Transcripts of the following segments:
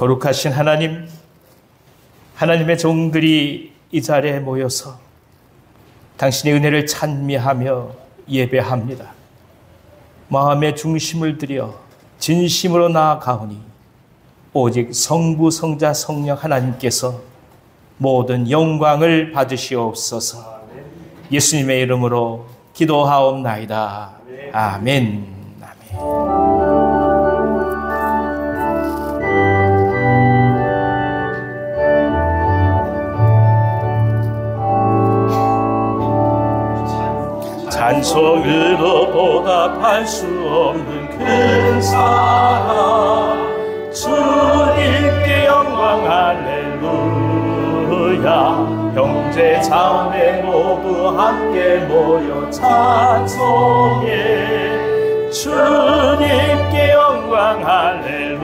거룩하신 하나님, 하나님의 종들이 이 자리에 모여서 당신의 은혜를 찬미하며 예배합니다. 마음의 중심을 들여 진심으로 나아가오니 오직 성부, 성자, 성령 하나님께서 모든 영광을 받으시옵소서. 예수님의 이름으로 기도하옵나이다. 아멘. 아멘. 찬송으로 보답할 수 없는 큰 사랑, 주님께 영광 할렐루야. 형제 자매 모두 함께 모여 찬송해. 주님께 영광 할렐루야.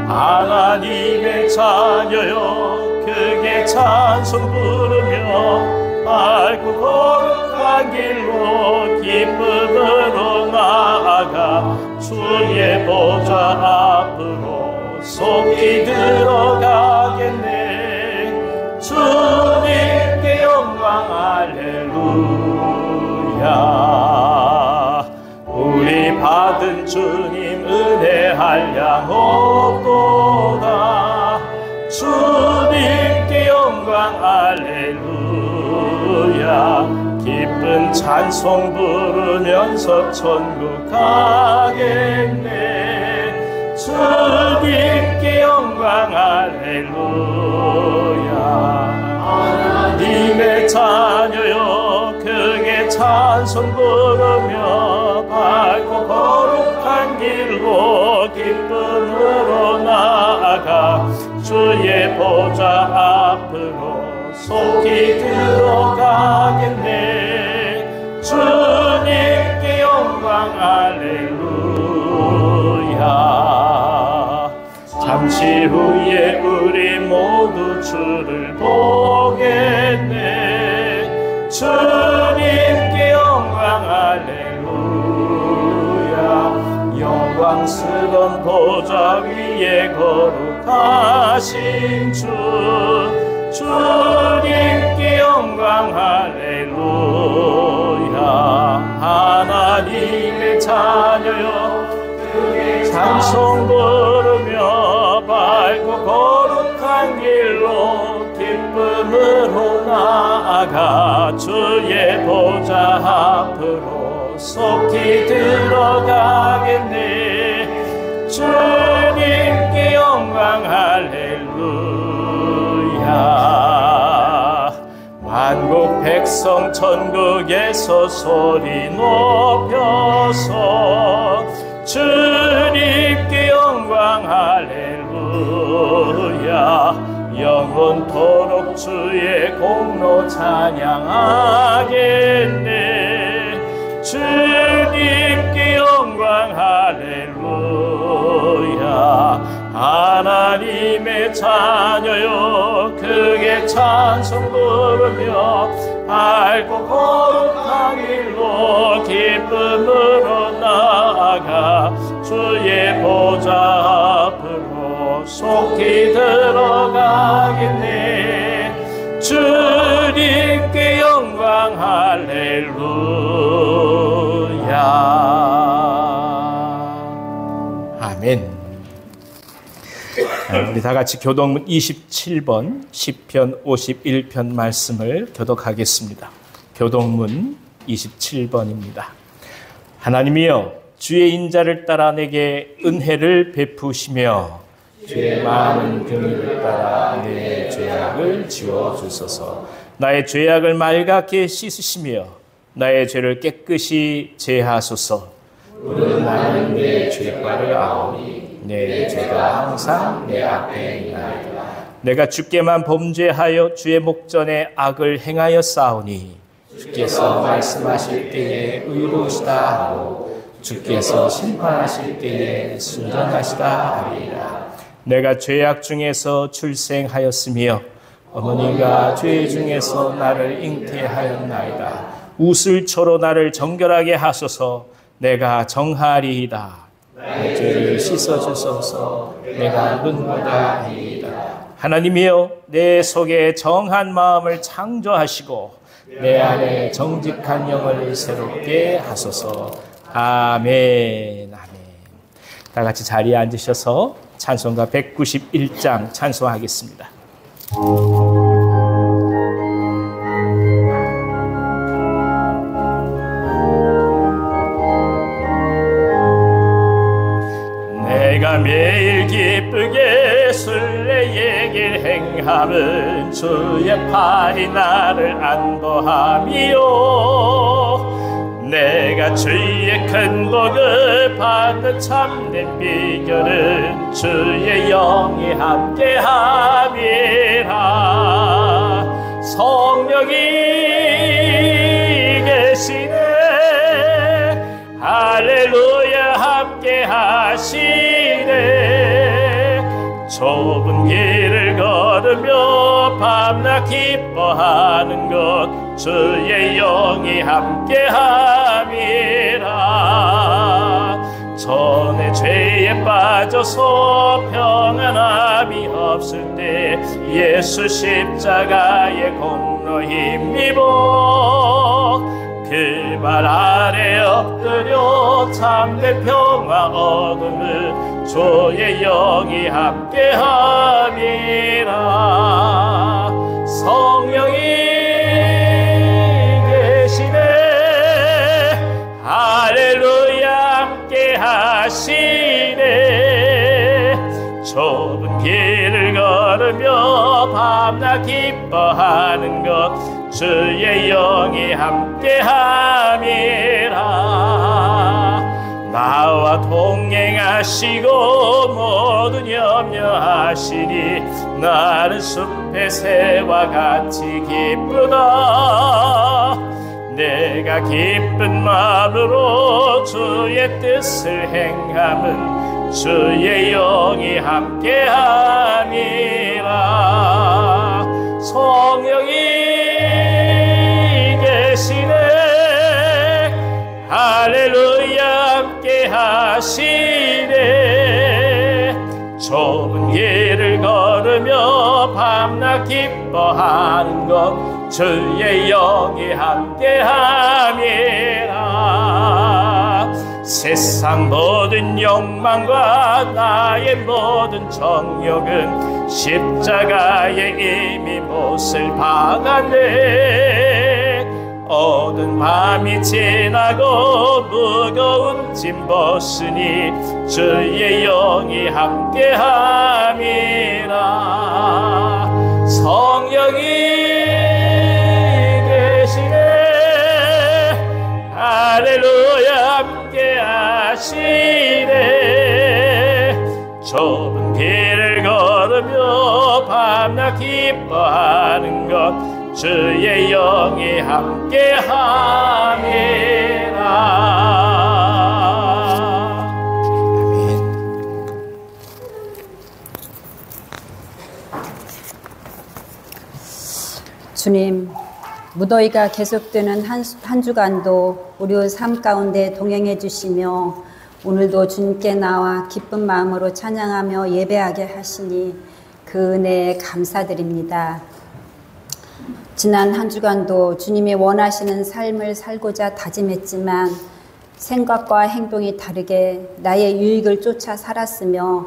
하나님의 자녀여 크게 찬송 부르며 밝고 거룩한 길로 기쁨으로 나아가 주의 보좌 앞으로 속히 들어가겠네. 주님께 영광 할렐루야. 우리 받은 주님 은혜 한량 없도다. 주님께 영광 할렐루야. 기쁜 찬송 부르면서 천국 가겠네. 주님께 영광 할렐루야. 하나님의 자녀여 크게 찬송 부르며 밝고 거룩한 길로 기쁨으로 나아가 주의 보좌 앞으로 속히 들어가겠네. 주님께 영광 할렐루야. 잠시 후에 우리 모두 주를 보겠네. 주님께 영광 할렐루야. 영광스러운 보좌 위에 거룩하신 주, 주님께 영광 할렐루야. 하나님의 자녀여 크게 찬송 부르며 밝고 거룩한 길로 기쁨으로 나아가 주의 보좌 앞으로 속히 들어가겠네. 주님께 영광 할렐루야. 만국 백성 천국에서 소리 높여서 주님께 영광 할렐루야. 영원토록 주의 공로 찬양하겠네. 주님께 영광 할렐루야. 하나님의 자녀여 크게 찬송 부르며 밝고 거룩한 길로 기쁨으로 나아가 주의 보좌 앞으로 속히 들어가겠네. 주님께 영광 할렐루야. 아멘. 우리 다 같이 교동문 27번 시편 51편 말씀을 교독하겠습니다. 교동문 27번입니다. 하나님이여 주의 인자를 따라 내게 은혜를 베푸시며 주의 많은 긍휼을 따라 내 죄악을 지워주소서. 나의 죄악을 맑게 씻으시며 나의 죄를 깨끗이 제하소서. 물은 나는 내 죄과를 아오니 내 죄가 항상 내 앞에 있나이다. 내가 주께만 범죄하여 주의 목전에 악을 행하여 싸우니 주께서 말씀하실 때에 의로우시다 하고 주께서 심판하실 때에 순전하시다 하리라. 내가 죄악 중에서 출생하였으며 어머니가 죄 중에서 나를 잉태하였나이다. 우슬초로 나를 정결하게 하소서. 내가 정하리이다. 나의 죄를 씻어주소서. 내가 눈보다 아니이다. 하나님이여, 내 속에 정한 마음을 창조하시고 내 안에 정직한 영을 새롭게 하소서. 아멘. 아멘. 다 같이 자리에 앉으셔서 찬송가 191장 찬송하겠습니다. 내가 매일 기쁘게 순례의 행함은 주의 팔이 나를 안보함이요. 내가 주의 큰 복을 받는 참된 비결은 주의 영이 함께함이라. 성령이 계시네. 할렐루야. 함께하시네. 좁은 길을 걸으며 밤낮 기뻐하는 것 주의 영이 함께함이라. 전에 죄에 빠져서 평안함이 없을 때 예수 십자가의 공로 힘입어 그 발 아래 엎드려 참된 평화 얻음을 주의 영이 함께함이라. 성령이 계시네. 할렐루야. 함께하시네. 좁은 길을 걸으며 밤낮 기뻐하는 것 주의 영이 함께함이라. 나와 동행하시고 모든 염려하시니 나는 숲의 새와 같이 기쁘다. 내가 기쁜 마음으로 주의 뜻을 행함은 주의 영이 함께함이라. 성령이 계시네. 할렐루야. 함께하시네. 좁은 길을 걸으며 밤낮 기뻐하는 것 주의 영이 함께함이라. 세상 모든 욕망과 나의 모든 정욕은 십자가에 이미 못을 박았네. 어두운 밤이 지나고 무거운 짐 벗으니 주의 영이 함께함이라. 성령이 계시네. 할렐루야. 함께하시네. 좁은 길을 걸으며 밤낮 기뻐하는 것 주의 영이 함께함이라. 주님, 무더위가 계속되는 한 주간도 우리 삶 가운데 동행해 주시며 오늘도 주님께 나와 기쁜 마음으로 찬양하며 예배하게 하시니 그 은혜에 감사드립니다. 지난 한 주간도 주님이 원하시는 삶을 살고자 다짐했지만 생각과 행동이 다르게 나의 유익을 쫓아 살았으며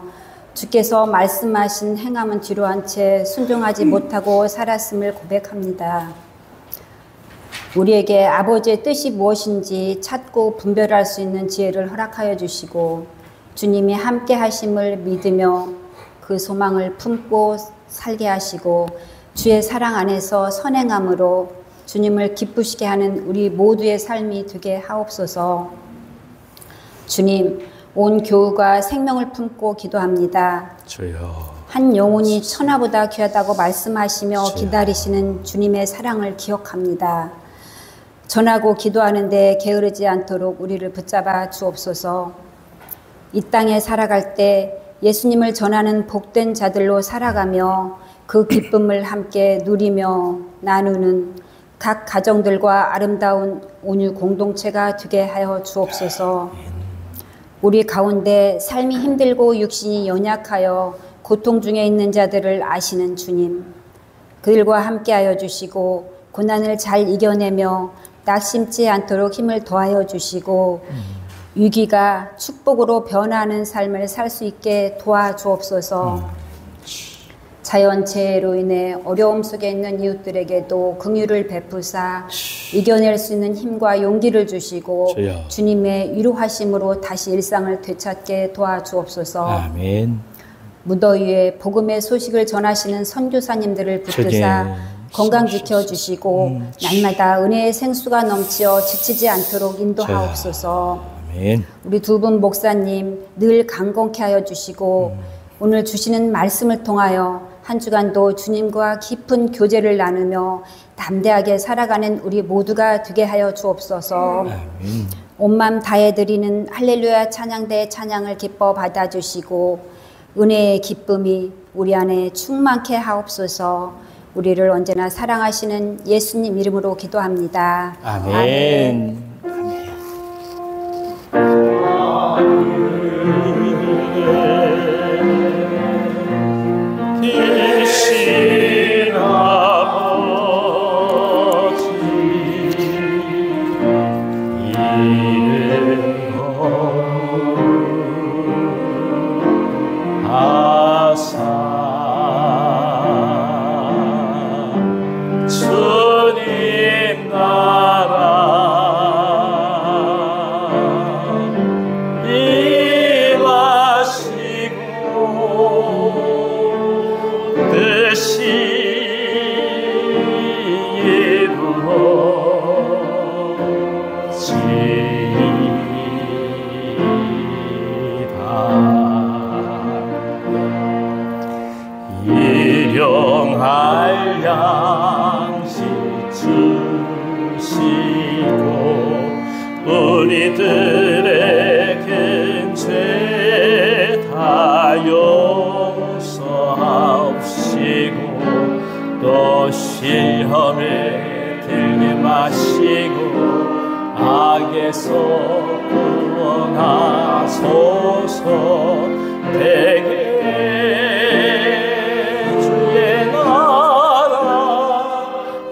주께서 말씀하신 행함은 뒤로 한 채 순종하지 못하고 살았음을 고백합니다. 우리에게 아버지의 뜻이 무엇인지 찾고 분별할 수 있는 지혜를 허락하여 주시고 주님이 함께 하심을 믿으며 그 소망을 품고 살게 하시고 주의 사랑 안에서 선행함으로 주님을 기쁘시게 하는 우리 모두의 삶이 되게 하옵소서. 주님, 온 교우가 생명을 품고 기도합니다. 주여. 한 영혼이 천하보다 귀하다고 말씀하시며 기다리시는 주님의 사랑을 기억합니다. 전하고 기도하는데 게으르지 않도록 우리를 붙잡아 주옵소서. 이 땅에 살아갈 때 예수님을 전하는 복된 자들로 살아가며 그 기쁨을 함께 누리며 나누는 각 가정들과 아름다운 온유 공동체가 되게 하여 주옵소서. 우리 가운데 삶이 힘들고 육신이 연약하여 고통 중에 있는 자들을 아시는 주님, 그들과 함께하여 주시고 고난을 잘 이겨내며 낙심치 않도록 힘을 더하여 주시고 위기가 축복으로 변하는 삶을 살 수 있게 도와주옵소서. 자연재해로 인해 어려움 속에 있는 이웃들에게도 긍휼을 베푸사 이겨낼 수 있는 힘과 용기를 주시고 주여. 주님의 위로하심으로 다시 일상을 되찾게 도와주옵소서. 아멘. 무더위에 복음의 소식을 전하시는 선교사님들을 붙드사 건강 지켜주시고 날마다 은혜의 생수가 넘치어 지치지 않도록 인도하옵소서. 아멘. 우리 두 분 목사님 늘 강건케 하여 주시고 오늘 주시는 말씀을 통하여 한 주간도 주님과 깊은 교제를 나누며 담대하게 살아가는 우리 모두가 되게 하여 주옵소서. 아멘. 온 맘 다해 드리는 할렐루야 찬양대의 찬양을 기뻐 받아주시고 은혜의 기쁨이 우리 안에 충만케 하옵소서. 우리를 언제나 사랑하시는 예수님 이름으로 기도합니다. 아멘. 계신 아버지 이름 거룩하사 주님 나라 임하시고 뜻이 이루어지이다. 일용할 양식 주시고 우리들의 큰 죄 다 용서하옵시고 또 시험에 들게 마시고 악에서 구원하소서. 대개 주의 나라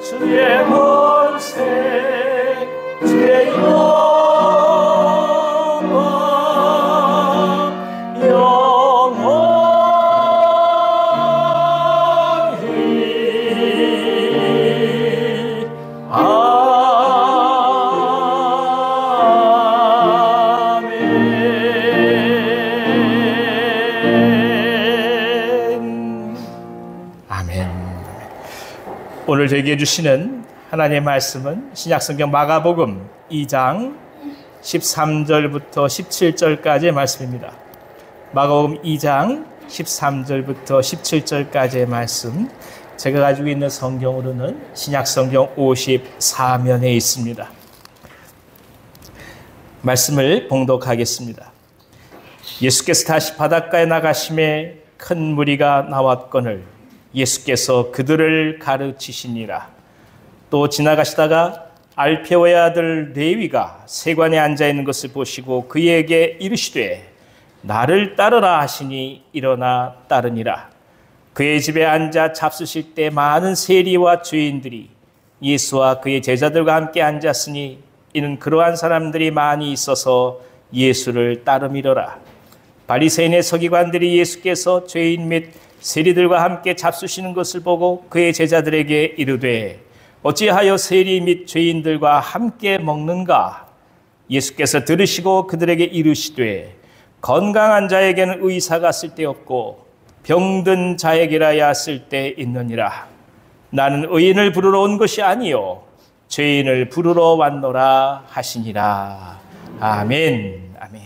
주의 권세 주의 영광 영원히 아멘. 오늘 저에게 주시는 하나님의 말씀은 신약성경 마가복음 2장 13절부터 17절까지의 말씀입니다. 마가복음 2장 13절부터 17절까지의 말씀, 제가 가지고 있는 성경으로는 신약성경 54면에 있습니다. 말씀을 봉독하겠습니다. 예수께서 다시 바닷가에 나가심에 큰 무리가 나왔거늘 예수께서 그들을 가르치시니라. 또 지나가시다가 알페오의 아들 레위가 세관에 앉아 있는 것을 보시고 그에게 이르시되 나를 따르라 하시니 일어나 따르니라. 그의 집에 앉아 잡수실 때 많은 세리와 죄인들이 예수와 그의 제자들과 함께 앉았으니 이는 그러한 사람들이 많이 있어서 예수를 따름이러라. 바리새인의 서기관들이 예수께서 죄인 및 세리들과 함께 잡수시는 것을 보고 그의 제자들에게 이르되 어찌하여 세리 및 죄인들과 함께 먹는가? 예수께서 들으시고 그들에게 이르시되 건강한 자에게는 의사가 쓸데없고 병든 자에게라야 쓸데있느니라. 나는 의인을 부르러 온 것이 아니요 죄인을 부르러 왔노라 하시니라. 아멘. 아멘.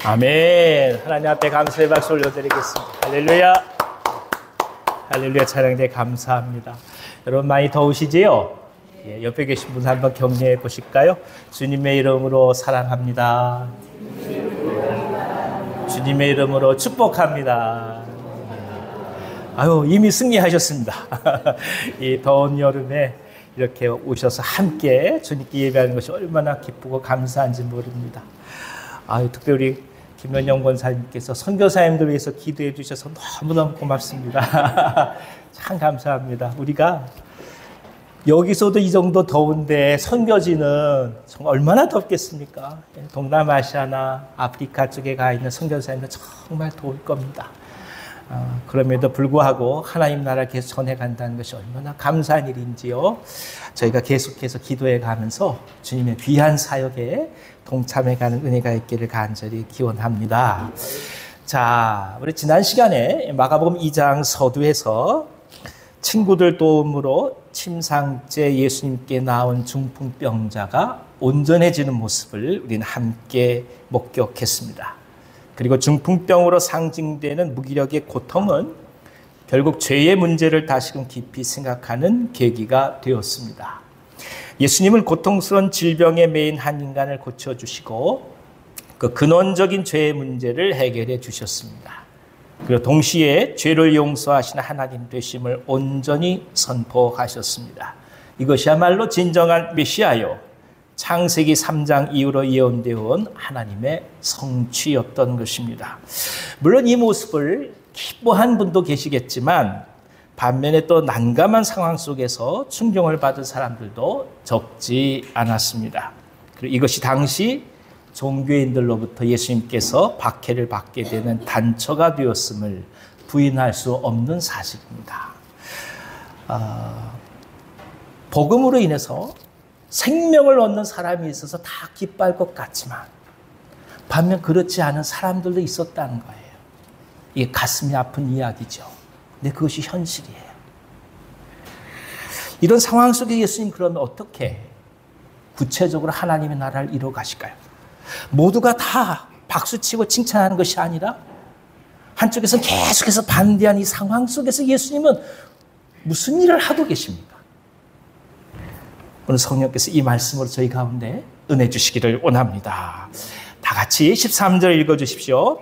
아멘. 하나님 앞에 감사의 박수 올려드리겠습니다. 할렐루야. 할렐루야. 찬양대 감사합니다. 여러분 많이 더우시지요? 예, 옆에 계신 분 한번 격려해 보실까요? 주님의 이름으로 사랑합니다. 주님의 이름으로 축복합니다. 아유, 이미 승리하셨습니다. 이 더운 여름에 이렇게 오셔서 함께 주님께 예배하는 것이 얼마나 기쁘고 감사한지 모릅니다. 아유, 특별히 김연영 권사님께서 선교사님들 위해서 기도해 주셔서 너무너무 고맙습니다. 참 감사합니다. 우리가 여기서도 이 정도 더운데 선교지는 정말 얼마나 덥겠습니까? 동남아시아나 아프리카 쪽에 가 있는 선교사님들 정말 더울 겁니다. 그럼에도 불구하고 하나님 나라를 계속 전해간다는 것이 얼마나 감사한 일인지요. 저희가 계속해서 기도해 가면서 주님의 귀한 사역에 동참해가는 은혜가 있기를 간절히 기원합니다. 자, 우리 지난 시간에 마가복음 2장 서두에서 친구들 도움으로 침상째 예수님께 나온 중풍병자가 온전해지는 모습을 우리는 함께 목격했습니다. 그리고 중풍병으로 상징되는 무기력의 고통은 결국 죄의 문제를 다시금 깊이 생각하는 계기가 되었습니다. 예수님은 고통스러운 질병에 매인 한 인간을 고쳐주시고 그 근원적인 죄의 문제를 해결해 주셨습니다. 그리고 동시에 죄를 용서하시는 하나님 되심을 온전히 선포하셨습니다. 이것이야말로 진정한 메시아요, 창세기 3장 이후로 예언되어 온 하나님의 성취였던 것입니다. 물론 이 모습을 기뻐한 분도 계시겠지만 반면에 또 난감한 상황 속에서 충격을 받은 사람들도 적지 않았습니다. 그리고 이것이 당시 종교인들로부터 예수님께서 박해를 받게 되는 단초가 되었음을 부인할 수 없는 사실입니다. 복음으로 인해서 생명을 얻는 사람이 있어서 다 기뻐할 것 같지만 반면 그렇지 않은 사람들도 있었다는 거예요. 이게 가슴이 아픈 이야기죠. 근데 그것이 현실이에요. 이런 상황 속에 예수님 그러면 어떻게 구체적으로 하나님의 나라를 이루어 가실까요? 모두가 다 박수치고 칭찬하는 것이 아니라 한쪽에서 계속해서 반대하는 이 상황 속에서 예수님은 무슨 일을 하고 계십니까? 오늘 성령께서 이 말씀으로 저희 가운데 은혜 주시기를 원합니다. 다 같이 13절 읽어주십시오.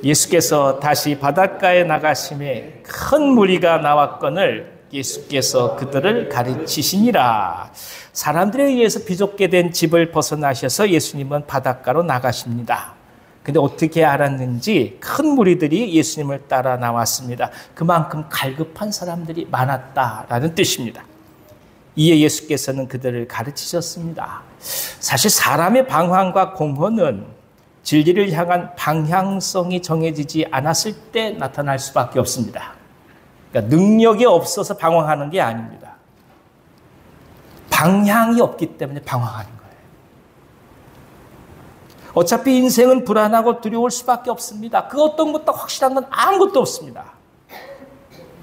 예수께서 다시 바닷가에 나가심에 큰 무리가 나왔거늘 예수께서 그들을 가르치시니라. 사람들에 의해서 비좁게 된 집을 벗어나셔서 예수님은 바닷가로 나가십니다. 근데 어떻게 알았는지 큰 무리들이 예수님을 따라 나왔습니다. 그만큼 갈급한 사람들이 많았다라는 뜻입니다. 이에 예수께서는 그들을 가르치셨습니다. 사실 사람의 방황과 공허는 진리를 향한 방향성이 정해지지 않았을 때 나타날 수밖에 없습니다. 그러니까 능력이 없어서 방황하는 게 아닙니다. 방향이 없기 때문에 방황하는 거예요. 어차피 인생은 불안하고 두려울 수밖에 없습니다. 그 어떤 것도 확실한 건 아무것도 없습니다.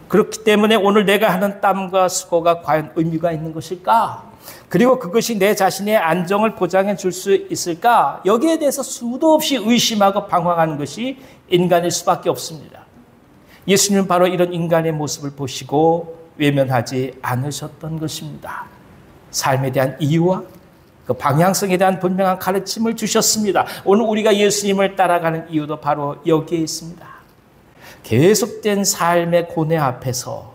그렇기 때문에 오늘 내가 하는 땀과 수고가 과연 의미가 있는 것일까? 그리고 그것이 내 자신의 안정을 보장해 줄 수 있을까? 여기에 대해서 수도 없이 의심하고 방황하는 것이 인간일 수밖에 없습니다. 예수님은 바로 이런 인간의 모습을 보시고 외면하지 않으셨던 것입니다. 삶에 대한 이유와 그 방향성에 대한 분명한 가르침을 주셨습니다. 오늘 우리가 예수님을 따라가는 이유도 바로 여기에 있습니다. 계속된 삶의 고뇌 앞에서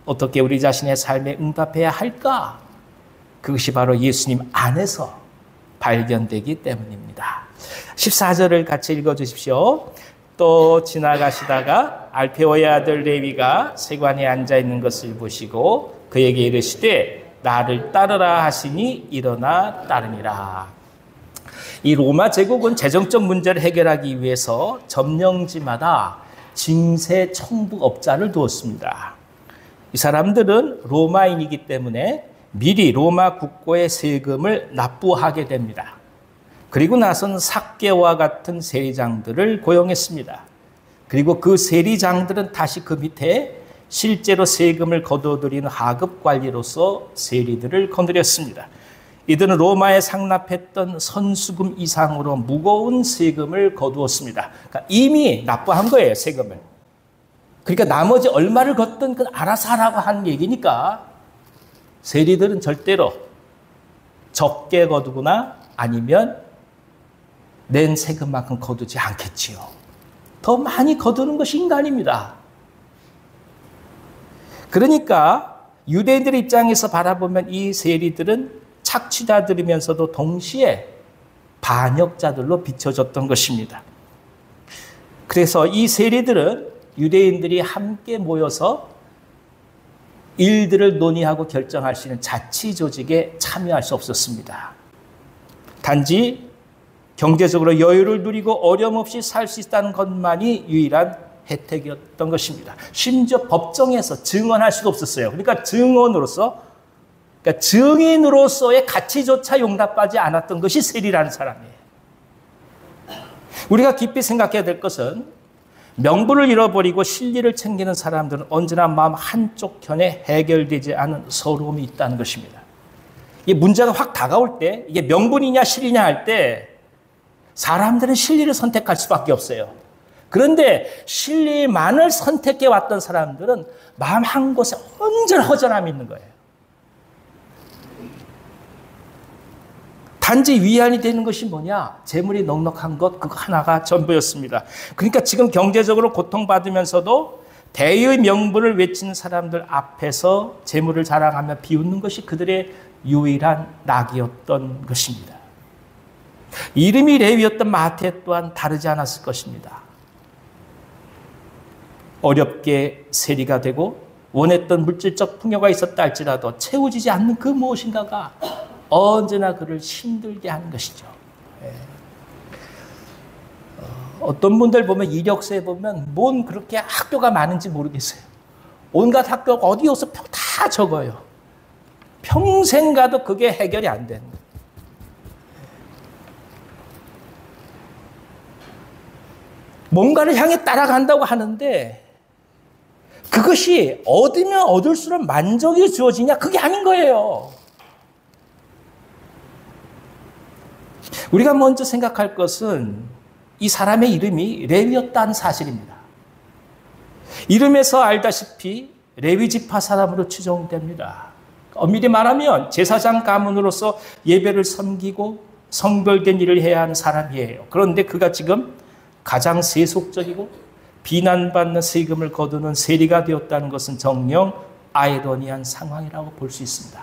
어떻게 우리 자신의 삶에 응답해야 할까? 그것이 바로 예수님 안에서 발견되기 때문입니다. 14절을 같이 읽어주십시오. 또 지나가시다가 알페오의 아들 레위가 세관에 앉아있는 것을 보시고 그에게 이르시되 나를 따르라 하시니 일어나 따르니라. 이 로마 제국은 재정적 문제를 해결하기 위해서 점령지마다 징세 청부업자를 두었습니다. 이 사람들은 로마인이기 때문에 미리 로마 국고의 세금을 납부하게 됩니다. 그리고 나서는 삭개와 같은 세리장들을 고용했습니다. 그리고 그 세리장들은 다시 그 밑에 실제로 세금을 거둬들이는 하급 관리로서 세리들을 거느렸습니다. 이들은 로마에 상납했던 선수금 이상으로 무거운 세금을 거두었습니다. 그러니까 이미 납부한 거예요, 세금을. 그러니까 나머지 얼마를 걷든 그건 알아서 하라고 하는 얘기니까 세리들은 절대로 적게 거두거나 아니면 낸 세금만큼 거두지 않겠지요. 더 많이 거두는 것이 인간입니다. 그러니까 유대인들의 입장에서 바라보면 이 세리들은 착취자들이면서도 동시에 반역자들로 비춰졌던 것입니다. 그래서 이 세리들은 유대인들이 함께 모여서 일들을 논의하고 결정할 수 있는 자치 조직에 참여할 수 없었습니다. 단지 경제적으로 여유를 누리고 어려움 없이 살 수 있다는 것만이 유일한 혜택이었던 것입니다. 심지어 법정에서 증언할 수도 없었어요. 그러니까 증인으로서의 가치조차 용납하지 않았던 것이 세리라는 사람이에요. 우리가 깊이 생각해야 될 것은 명분을 잃어버리고 실리를 챙기는 사람들은 언제나 마음 한쪽 편에 해결되지 않은 서러움이 있다는 것입니다. 이 문제가 확 다가올 때 이게 명분이냐 실리냐 할 때 사람들은 실리를 선택할 수밖에 없어요. 그런데 실리만을 선택해 왔던 사람들은 마음 한 곳에 언제나 허전함이 있는 거예요. 단지 위안이 되는 것이 뭐냐? 재물이 넉넉한 것 그거 하나가 전부였습니다. 그러니까 지금 경제적으로 고통받으면서도 대의의 명분을 외치는 사람들 앞에서 재물을 자랑하며 비웃는 것이 그들의 유일한 낙이었던 것입니다. 이름이 레위였던 마태 또한 다르지 않았을 것입니다. 어렵게 세리가 되고 원했던 물질적 풍요가 있었다 할지라도 채워지지 않는 그 무엇인가가 언제나 그를 힘들게 하는 것이죠. 어떤 분들 보면 이력서에 보면 뭔 그렇게 학교가 많은지 모르겠어요. 온갖 학교가 어디여서 다 적어요. 평생 가도 그게 해결이 안 되는 거예요. 뭔가를 향해 따라간다고 하는데 그것이 얻으면 얻을수록 만족이 주어지냐? 그게 아닌 거예요. 우리가 먼저 생각할 것은 이 사람의 이름이 레위였다는 사실입니다. 이름에서 알다시피 레위 지파 사람으로 추정됩니다. 엄밀히 말하면 제사장 가문으로서 예배를 섬기고 성별된 일을 해야 하는 사람이에요. 그런데 그가 지금 가장 세속적이고 비난받는 세금을 거두는 세리가 되었다는 것은 정녕 아이러니한 상황이라고 볼 수 있습니다.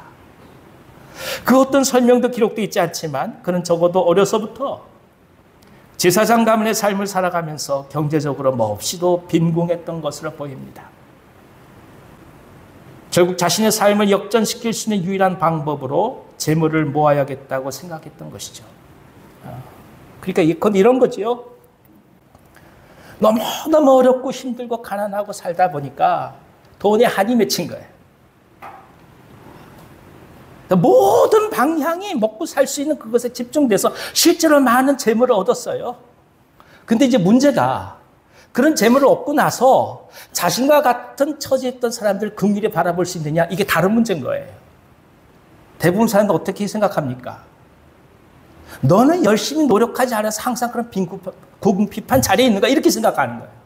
그 어떤 설명도 기록되어 있지 않지만 그는 적어도 어려서부터 제사장 가문의 삶을 살아가면서 경제적으로 몹시도 빈궁했던 것으로 보입니다. 결국 자신의 삶을 역전시킬 수 있는 유일한 방법으로 재물을 모아야겠다고 생각했던 것이죠. 그러니까 그건 이런 거지요. 너무너무 어렵고 힘들고 가난하고 살다 보니까 돈에 한이 맺힌 거예요. 모든 방향이 먹고 살 수 있는 그것에 집중돼서 실제로 많은 재물을 얻었어요. 근데 이제 문제가 그런 재물을 얻고 나서 자신과 같은 처지에 있던 사람들을 긍휼히 바라볼 수 있느냐, 이게 다른 문제인 거예요. 대부분 사람들 어떻게 생각합니까? 너는 열심히 노력하지 않아서 항상 그런 고궁핍한 자리에 있는 거야, 이렇게 생각하는 거예요.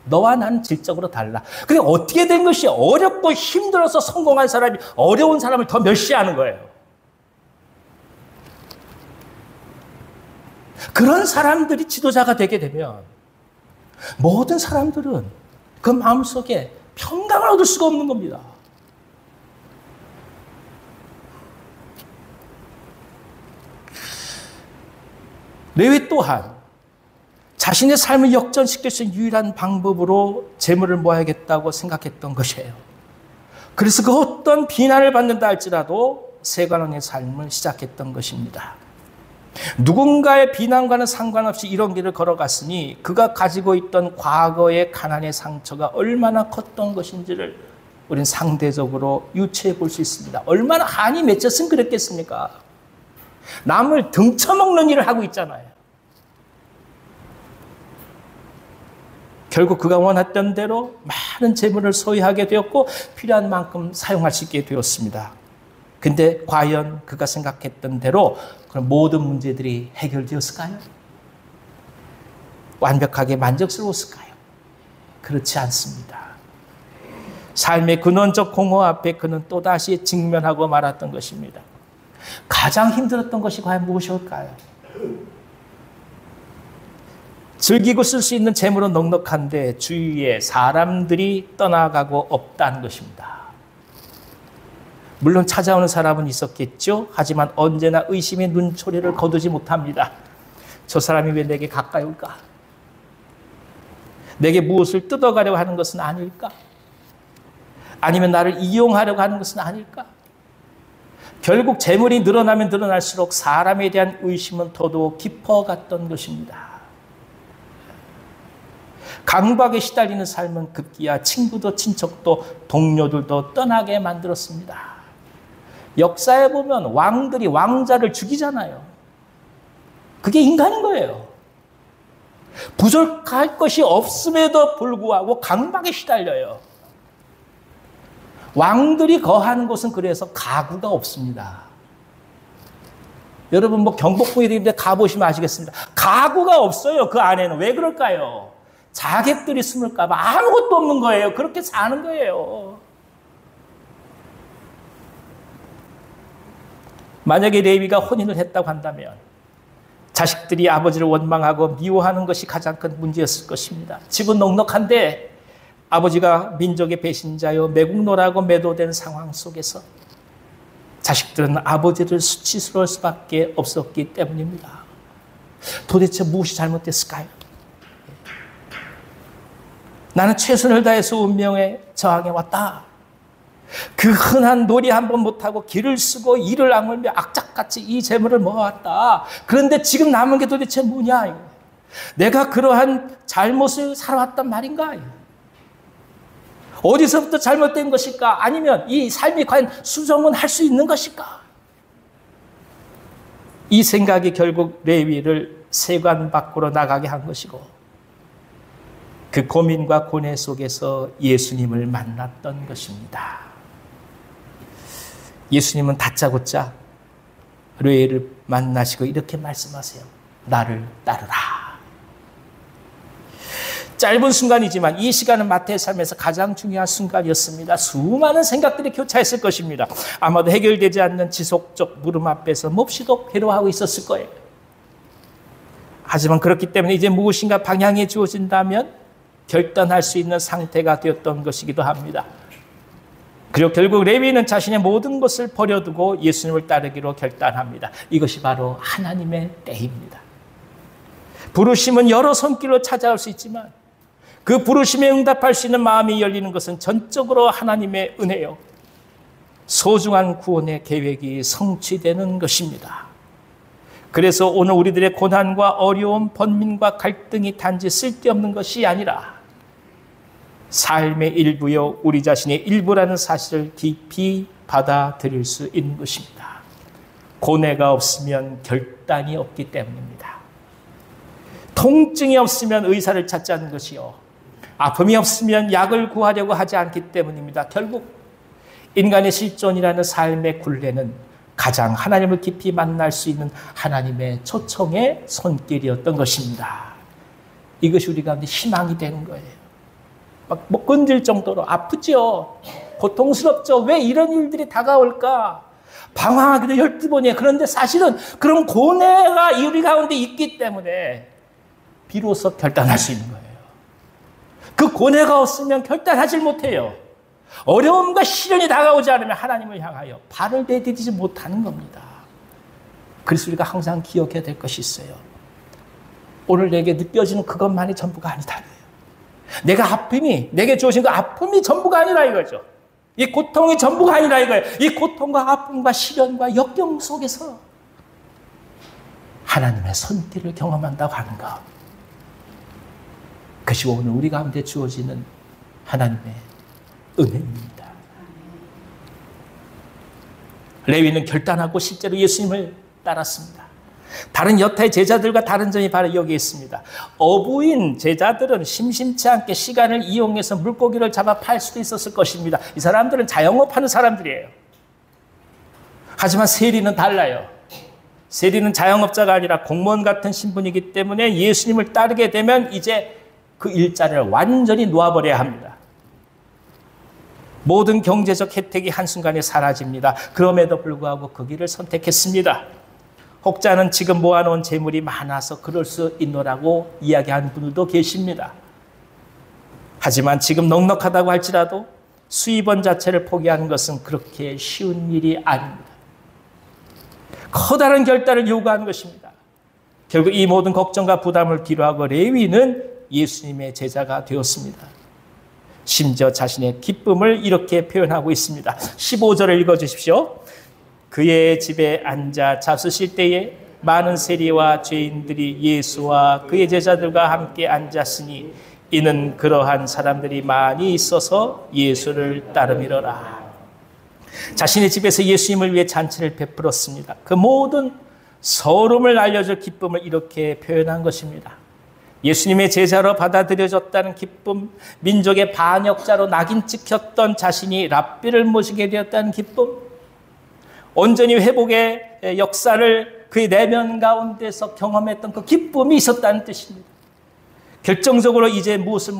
너와 나는 질적으로 달라. 그게 어떻게 된 것이 어렵고 힘들어서 성공한 사람이 어려운 사람을 더 멸시하는 거예요. 그런 사람들이 지도자가 되게 되면 모든 사람들은 그 마음속에 평강을 얻을 수가 없는 겁니다. 레위 또한 자신의 삶을 역전시킬 수 있는 유일한 방법으로 재물을 모아야겠다고 생각했던 것이에요. 그래서 그 어떤 비난을 받는다 할지라도 세관왕의 삶을 시작했던 것입니다. 누군가의 비난과는 상관없이 이런 길을 걸어갔으니 그가 가지고 있던 과거의 가난의 상처가 얼마나 컸던 것인지를 우리는 상대적으로 유추해 볼 수 있습니다. 얼마나 한이 맺혔으면 그랬겠습니까? 남을 등쳐먹는 일을 하고 있잖아요. 결국 그가 원했던 대로 많은 재물을 소유하게 되었고 필요한 만큼 사용할 수 있게 되었습니다. 근데 과연 그가 생각했던 대로 그런 모든 문제들이 해결되었을까요? 완벽하게 만족스러웠을까요? 그렇지 않습니다. 삶의 근원적 공허 앞에 그는 또다시 직면하고 말았던 것입니다. 가장 힘들었던 것이 과연 무엇일까요? 즐기고 쓸 수 있는 재물은 넉넉한데 주위에 사람들이 떠나가고 없다는 것입니다. 물론 찾아오는 사람은 있었겠죠. 하지만 언제나 의심의 눈초리를 거두지 못합니다. 저 사람이 왜 내게 가까이 올까? 내게 무엇을 뜯어가려고 하는 것은 아닐까? 아니면 나를 이용하려고 하는 것은 아닐까? 결국 재물이 늘어나면 늘어날수록 사람에 대한 의심은 더더욱 깊어갔던 것입니다. 강박에 시달리는 삶은 급기야 친구도 친척도 동료들도 떠나게 만들었습니다. 역사에 보면 왕들이 왕자를 죽이잖아요. 그게 인간인 거예요. 부족할 것이 없음에도 불구하고 강박에 시달려요. 왕들이 거하는 곳은 그래서 가구가 없습니다. 여러분 경복궁에 있는데 가보시면 아시겠습니다. 가구가 없어요. 그 안에는. 왜 그럴까요? 자객들이 숨을까 봐 아무것도 없는 거예요. 그렇게 사는 거예요. 만약에 레위가 혼인을 했다고 한다면 자식들이 아버지를 원망하고 미워하는 것이 가장 큰 문제였을 것입니다. 집은 넉넉한데 아버지가 민족의 배신자요 매국노라고 매도된 상황 속에서 자식들은 아버지를 수치스러울 수밖에 없었기 때문입니다. 도대체 무엇이 잘못됐을까요? 나는 최선을 다해서 운명에 저항해 왔다. 그 흔한 놀이 한 번 못하고 길을 쓰고 이를 악물며 악착같이 이 재물을 모아왔다. 그런데 지금 남은 게 도대체 뭐냐? 내가 그러한 잘못을 살아왔단 말인가? 어디서부터 잘못된 것일까? 아니면 이 삶이 과연 수정은 할 수 있는 것일까? 이 생각이 결국 레위를 세관 밖으로 나가게 한 것이고 그 고민과 고뇌 속에서 예수님을 만났던 것입니다. 예수님은 다짜고짜 레위를 만나시고 이렇게 말씀하세요. 나를 따르라. 짧은 순간이지만 이 시간은 마태의 삶에서 가장 중요한 순간이었습니다. 수많은 생각들이 교차했을 것입니다. 아마도 해결되지 않는 지속적 물음 앞에서 몹시도 괴로워하고 있었을 거예요. 하지만 그렇기 때문에 이제 무엇인가 방향이 주어진다면 결단할 수 있는 상태가 되었던 것이기도 합니다. 그리고 결국 레위는 자신의 모든 것을 버려두고 예수님을 따르기로 결단합니다. 이것이 바로 하나님의 때입니다. 부르심은 여러 손길로 찾아올 수 있지만 그 부르심에 응답할 수 있는 마음이 열리는 것은 전적으로 하나님의 은혜요. 소중한 구원의 계획이 성취되는 것입니다. 그래서 오늘 우리들의 고난과 어려움, 번민과 갈등이 단지 쓸데없는 것이 아니라 삶의 일부요, 우리 자신의 일부라는 사실을 깊이 받아들일 수 있는 것입니다. 고뇌가 없으면 결단이 없기 때문입니다. 통증이 없으면 의사를 찾지 않는 것이요. 아픔이 없으면 약을 구하려고 하지 않기 때문입니다. 결국 인간의 실존이라는 삶의 굴레는 가장 하나님을 깊이 만날 수 있는 하나님의 초청의 손길이었던 것입니다. 이것이 우리 가운데 희망이 되는 거예요. 막 못 건질 정도로 아프죠. 고통스럽죠. 왜 이런 일들이 다가올까? 방황하기도 12번이에요. 그런데 사실은 그런 고뇌가 우리 가운데 있기 때문에 비로소 결단할 수 있는 거예요. 그 고뇌가 없으면 결단하지 못해요. 어려움과 시련이 다가오지 않으면 하나님을 향하여 발을 내디디지 못하는 겁니다. 그래서 우리가 항상 기억해야 될 것이 있어요. 오늘 내게 느껴지는 그것만이 전부가 아니다. 내게 주어진 그 아픔이 전부가 아니라 이거죠. 이 고통이 전부가 아니라 이거예요. 이 고통과 아픔과 시련과 역경 속에서 하나님의 손길을 경험한다고 하는 것. 그것이 오늘 우리 가운데 주어지는 하나님의 은혜입니다. 레위는 결단하고 실제로 예수님을 따랐습니다. 다른 여타의 제자들과 다른 점이 바로 여기에 있습니다. 어부인 제자들은 심심치 않게 시간을 이용해서 물고기를 잡아 팔 수도 있었을 것입니다. 이 사람들은 자영업하는 사람들이에요. 하지만 세리는 달라요. 세리는 자영업자가 아니라 공무원 같은 신분이기 때문에 예수님을 따르게 되면 이제 그 일자리를 완전히 놓아버려야 합니다. 모든 경제적 혜택이 한순간에 사라집니다. 그럼에도 불구하고 그 길을 선택했습니다. 혹자는 지금 모아놓은 재물이 많아서 그럴 수 있노라고 이야기하는 분들도 계십니다. 하지만 지금 넉넉하다고 할지라도 수입원 자체를 포기하는 것은 그렇게 쉬운 일이 아닙니다. 커다란 결단을 요구하는 것입니다. 결국 이 모든 걱정과 부담을 뒤로하고 레위는 예수님의 제자가 되었습니다. 심지어 자신의 기쁨을 이렇게 표현하고 있습니다. 15절을 읽어주십시오. 그의 집에 앉아 잡수실 때에 많은 세리와 죄인들이 예수와 그의 제자들과 함께 앉았으니 이는 그러한 사람들이 많이 있어서 예수를 따름이러라. 자신의 집에서 예수님을 위해 잔치를 베풀었습니다. 그 모든 서름을 알려줄 기쁨을 이렇게 표현한 것입니다. 예수님의 제자로 받아들여졌다는 기쁨, 민족의 반역자로 낙인 찍혔던 자신이 랍비를 모시게 되었다는 기쁨, 온전히 회복의 역사를 그의 내면 가운데서 경험했던 그 기쁨이 있었다는 뜻입니다. 결정적으로 이제 무엇을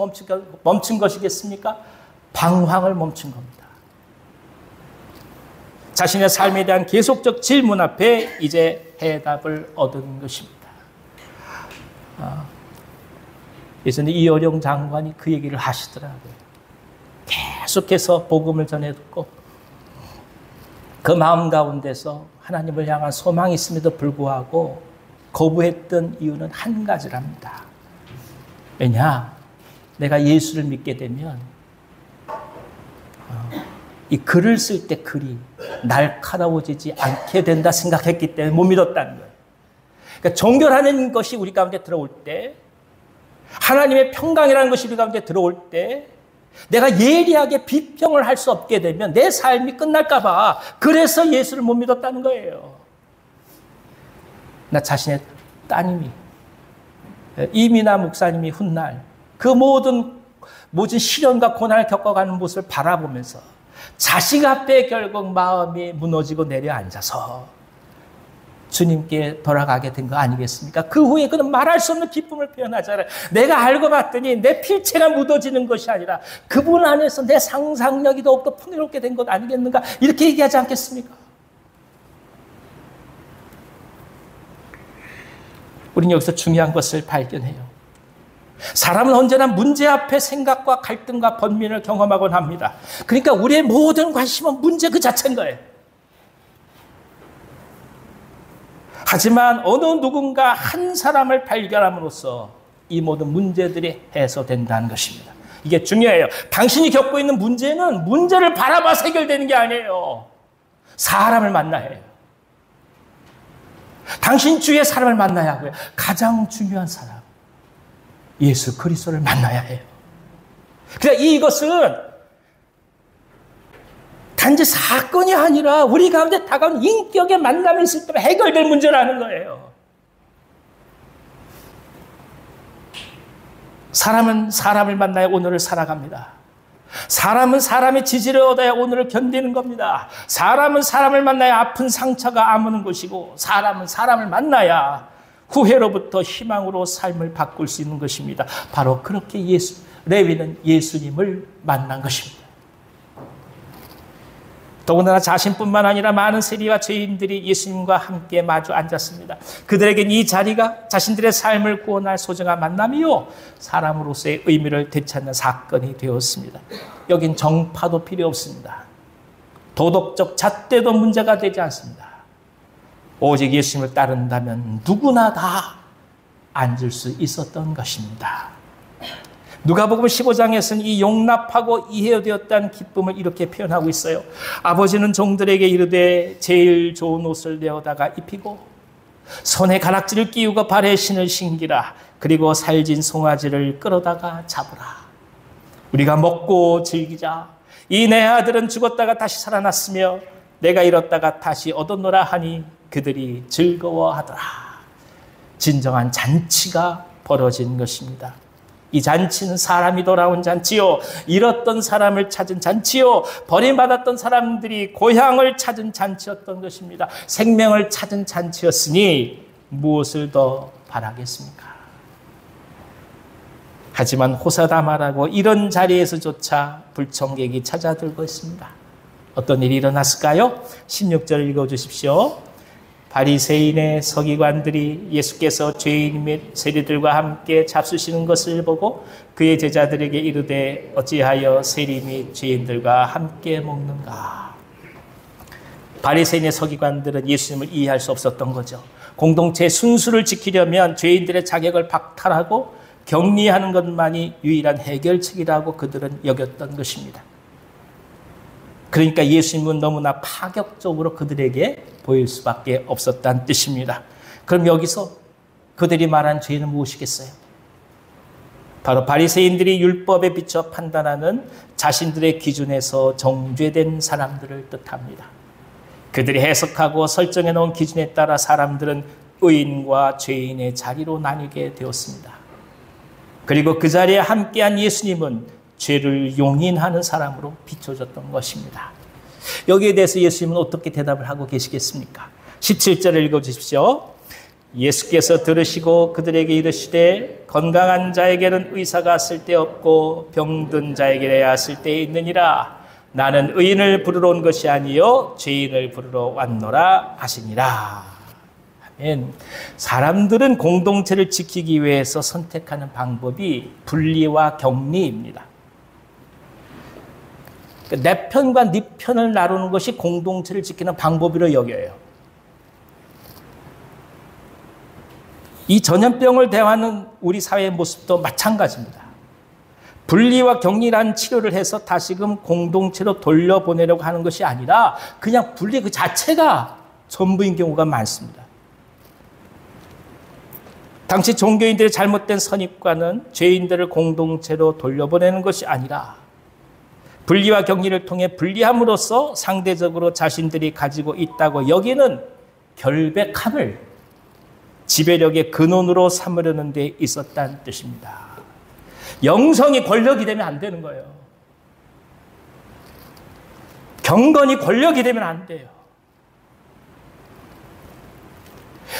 멈춘 것이겠습니까? 방황을 멈춘 겁니다. 자신의 삶에 대한 계속적 질문 앞에 이제 해답을 얻은 것입니다. 예전에 이어령 장관이 그 얘기를 하시더라고요. 계속해서 복음을 전해듣고 그 마음 가운데서 하나님을 향한 소망이 있음에도 불구하고 거부했던 이유는 한 가지랍니다. 왜냐? 내가 예수를 믿게 되면 이 글을 쓸 때 글이 날카로워지지 않게 된다 생각했기 때문에 못 믿었다는 거예요. 그러니까 종교라는 것이 우리 가운데 들어올 때, 하나님의 평강이라는 것이 우리 가운데 들어올 때 내가 예리하게 비평을 할 수 없게 되면 내 삶이 끝날까 봐 그래서 예수를 못 믿었다는 거예요. 나 자신의 따님이, 이민아 목사님이 훗날 그 모든 시련과 고난을 겪어가는 모습을 바라보면서 자식 앞에 결국 마음이 무너지고 내려앉아서 주님께 돌아가게 된 거 아니겠습니까? 그 후에 그는 말할 수 없는 기쁨을 표현하잖아요. 내가 알고 봤더니 내 필체가 묻어지는 것이 아니라 그분 안에서 내 상상력이 더욱더 풍요롭게 된 것 아니겠는가? 이렇게 얘기하지 않겠습니까? 우리는 여기서 중요한 것을 발견해요. 사람은 언제나 문제 앞에 생각과 갈등과 번민을 경험하곤 합니다. 그러니까 우리의 모든 관심은 문제 그 자체인 거예요. 하지만 어느 누군가 한 사람을 발견함으로써 이 모든 문제들이 해소된다는 것입니다. 이게 중요해요. 당신이 겪고 있는 문제는 문제를 바라봐 해결되는 게 아니에요. 사람을 만나야 해요. 당신 주위에 사람을 만나야 하고요. 가장 중요한 사람, 예수 그리스도를 만나야 해요. 그러니까 이것은 단지 사건이 아니라 우리 가운데 다가온 인격의 만남이 있을 때 해결될 문제라는 거예요. 사람은 사람을 만나야 오늘을 살아갑니다. 사람은 사람의 지지를 얻어야 오늘을 견디는 겁니다. 사람은 사람을 만나야 아픈 상처가 아무는 것이고, 사람은 사람을 만나야 후회로부터 희망으로 삶을 바꿀 수 있는 것입니다. 바로 그렇게 레위는 예수님을 만난 것입니다. 더군다나 자신뿐만 아니라 많은 세리와 죄인들이 예수님과 함께 마주 앉았습니다. 그들에겐 이 자리가 자신들의 삶을 구원할 소중한 만남이요, 사람으로서의 의미를 되찾는 사건이 되었습니다. 여긴 정파도 필요 없습니다. 도덕적 잣대도 문제가 되지 않습니다. 오직 예수님을 따른다면 누구나 다 앉을 수 있었던 것입니다. 누가복음 15장에서는 이 용납하고 이해되었다는 기쁨을 이렇게 표현하고 있어요. 아버지는 종들에게 이르되 제일 좋은 옷을 내어다가 입히고 손에 가락지를 끼우고 발에 신을 신기라. 그리고 살진 송아지를 끌어다가 잡으라. 우리가 먹고 즐기자. 이 내 아들은 죽었다가 다시 살아났으며 내가 잃었다가 다시 얻었노라 하니 그들이 즐거워하더라. 진정한 잔치가 벌어진 것입니다. 이 잔치는 사람이 돌아온 잔치요, 잃었던 사람을 찾은 잔치요, 버림받았던 사람들이 고향을 찾은 잔치였던 것입니다. 생명을 찾은 잔치였으니 무엇을 더 바라겠습니까? 하지만 호사다마라고 이런 자리에서조차 불청객이 찾아들고 있습니다. 어떤 일이 일어났을까요? 16절 읽어주십시오. 바리새인의 서기관들이 예수께서 죄인 및 세리들과 함께 잡수시는 것을 보고 그의 제자들에게 이르되 어찌하여 세리 및 죄인들과 함께 먹는가? 바리새인의 서기관들은 예수님을 이해할 수 없었던 거죠. 공동체의 순수를 지키려면 죄인들의 자격을 박탈하고 격리하는 것만이 유일한 해결책이라고 그들은 여겼던 것입니다. 그러니까 예수님은 너무나 파격적으로 그들에게 보일 수밖에 없었다는 뜻입니다. 그럼 여기서 그들이 말한 죄는 무엇이겠어요? 바로 바리새인들이 율법에 비춰 판단하는 자신들의 기준에서 정죄된 사람들을 뜻합니다. 그들이 해석하고 설정해 놓은 기준에 따라 사람들은 의인과 죄인의 자리로 나뉘게 되었습니다. 그리고 그 자리에 함께한 예수님은 죄를 용인하는 사람으로 비춰졌던 것입니다. 여기에 대해서 예수님은 어떻게 대답을 하고 계시겠습니까? 17절을 읽어주십시오. 예수께서 들으시고 그들에게 이르시되 건강한 자에게는 의사가 쓸데없고 병든 자에게야 쓸데 있느니라. 나는 의인을 부르러 온 것이 아니요 죄인을 부르러 왔노라 하시니라. 아멘. 사람들은 공동체를 지키기 위해서 선택하는 방법이 분리와 격리입니다. 내 편과 네 편을 나누는 것이 공동체를 지키는 방법으로 여겨요. 이 전염병을 대하는 우리 사회의 모습도 마찬가지입니다. 분리와 격리라는 치료를 해서 다시금 공동체로 돌려보내려고 하는 것이 아니라 그냥 분리 그 자체가 전부인 경우가 많습니다. 당시 종교인들의 잘못된 선입관은 죄인들을 공동체로 돌려보내는 것이 아니라 분리와 격리를 통해 분리함으로써 상대적으로 자신들이 가지고 있다고 여기는 결백함을 지배력의 근원으로 삼으려는 데 있었다는 뜻입니다. 영성이 권력이 되면 안 되는 거예요. 경건이 권력이 되면 안 돼요.